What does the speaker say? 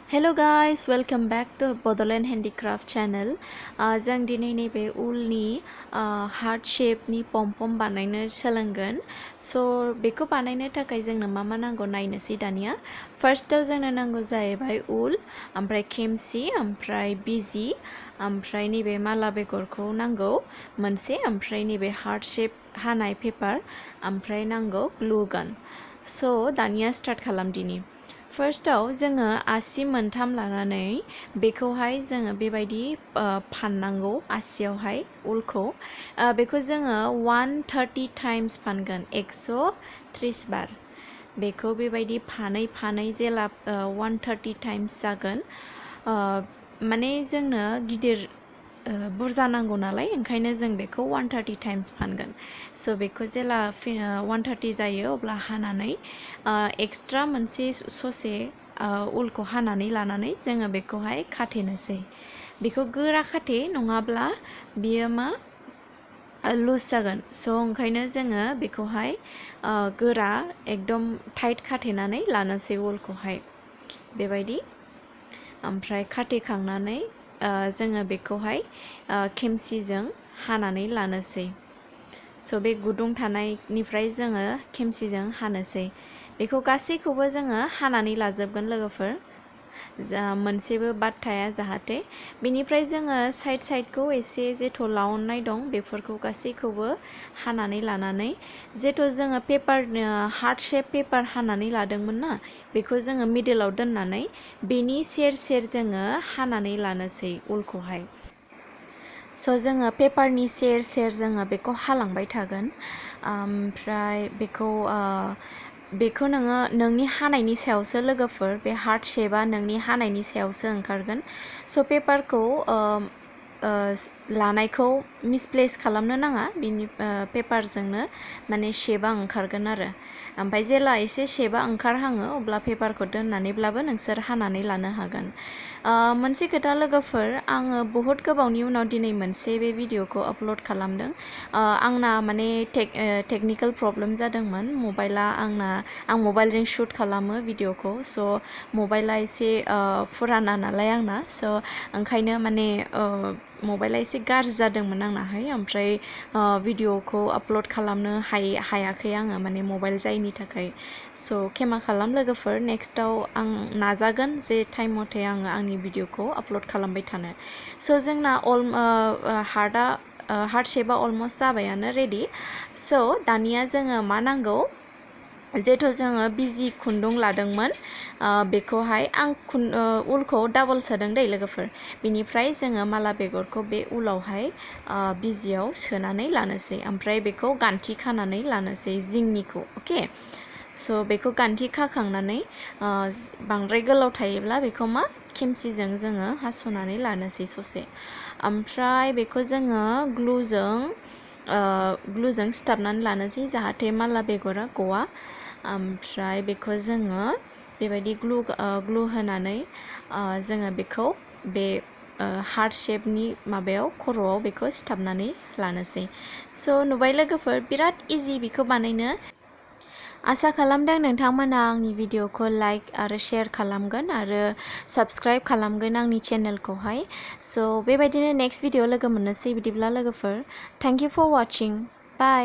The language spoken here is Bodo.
Hello guys, welcome back to Bodoland Handicraft channel. जों दिनै नैबे उलनि हार्ट शेपनि पम पम बानायनो सोलोंगोन. So बेखौ बानायनो थाखाय जोंनो मा नांगौ नायनोसै दानिया. फार्स्टआव जोंनो नांगौ जाहैबाय उल, ओमफ्राय खेमसि, ओमफ्राय बिजि, ओमफ्राय नैबे माला बेगरखौ नांगौ मोनसे, ओमफ्राय नैबे हार्ट शेप हानाय पेपार, ओमफ्राय नांगौ ग्लु गान. So दानिया स्टार्ट खालामदिनि. फार्स्टआव जोङो आसि मोनथाम लानानै बेखौहाय जोङो बेबायदि फाननांगौ आसियावहाय उलखौ. बेखौ जोङो 130 टाइम्स फानगोन, 130 बार. बेखौ बेबायदि फानै जेला 130 टाइम्स जागोन, माने जोंनो गिदिर बुरजा नांगौ नालाय, ओंखायनो जों बेखौ 130 टाइम्स फानगोन. स' बेखौ जेला 130 जायो अब्ला हानानै एक्सट्रा मोनसे ससे उलखौ हानानै लानानै जोङो बेखौहाय खाथेनोसै. बेखौ गोरा खाथे, नङाब्ला बियो लुज जागोन. स' ओंखायनो जोङो बेखौहाय गोरा एकदम टाइट खाथेनानै लानोसै उलखौहाय बेबायदि. ओमफ्राय खाथेखांनानै जोङो बेखौहाय खेमसिजों हानानै लानोसै. स' बे गुदुं थानायनिफ्राय जोङो खेमसिजों हानोसै. बेखौ गासैखौबो जोङो हानानै लाजोबगोन लोगोफोर, मोनसेबो बाद थाया जाहाथे. बेनिफ्राय जोङो साइडखौ एसे जेथ' लावनाय दं बेफोरखौ गासैखौबो हानानै लानानै, जेथ' जोङो हार्ट शेप पेपार हानानै लादोंमोन ना, बेखौ जोङो मिडलाव दोननानै बेनि सेर जोङो हानानै लानोसै उलखौहाय. स' जोङो पेपारनि सेर जोङो बेखौ हालांबाय थागोन. ओमफ्राय बेखौ नोङो नोंनि हानायनि सायावसो लोगोफोर, बे हार्ट शेपआ नोंनि हानायनि सायावसो ओंखारगोन. स' पेपारखौ लानायखौ मिसप्लेस खालामनो नाङा, बिनि पेपारजोंनो माने शेपआ ओंखारगोन आरो. ओमफ्राय जेला एसे शेपआ ओंखारहाङो अब्ला पेपारखौ दोननानैब्लाबो नोंसोर हानानै लानो हागोन. मोनसे खोथा लोगोफोर, आङो बहुद गोबावनि उनाव दिनै मोनसे बे भिडिअखौ आपल'ड खालामदों. आंना माने टेकनिकेल प्रब्लेम जादोंमोन. आं मबाइलजों शुट खालामो भिडिअखौ. स' मबाइला एसे फुराना नालाय आंना, स' ओंखायनो माने मबाइला एसे गाज्रि जादोंमोन आंनाहाय. ओमफ्राय भिडिअखौ आपल'ड खालामनो हायाखै आङो, माने मबाइल जायैनि थाखाय. स' खेमा खालाम लोगोफोर, नेक्स्टआव आं नाजागोन जे टाइम मथे आङो आंनि भिडिअखौ आपल'ड खालामबाय थानो. स' जोंना हार्ट शेपआ अलमस्ट जाबायानो रेडि. स' दानिया जोङो मा नांगौ, जेथ' जोङो बिजि खुन्दुं लादोंमोन, बेखौहाय आं उलखौ डाबल सोदों दै लोगोफोर. बेनिफ्राय जोङो माला बेगरखौ बे उलावहाय बिजियाव सोनानै लानोसै, ओमफ्राय बेखौ गान्थि खानानै लानोसै जिंनिखौ. अके, स' बेखौ गान्थि खाखांनानै बांद्राय गोलाव थायोब्ला बेखौ खेमसिजों जोङो हास'नानै लानोसै ससे. ओमफ्राय बेखौ जोङो ग्लुजों सिथाबनानै लानोसै जाहाथे माला बेगरा गवा. ओमफ्राय बेखौ जोङो बेबायदि ग्लु होनानै जोङो बेखौ बे हार्ट शेपनि खर'आव बेखौ सिथाबनानै लानोसै. स' नुबाय लोगोफोर, बिराद इजि बेखौ बानायनो. आसा खालामदों नोंथांमोना आंनि भिडिअखौ लाइक आरो शेयार खालामगोन आरो साबस्क्राइब खालामगोन आंनि चेनेलखौहाय. स' बेबायदिनो नेक्स्ट भिडिअ लोगो मोननोसै बिदिब्ला लोगोफोर. Thank you for watching. Bye.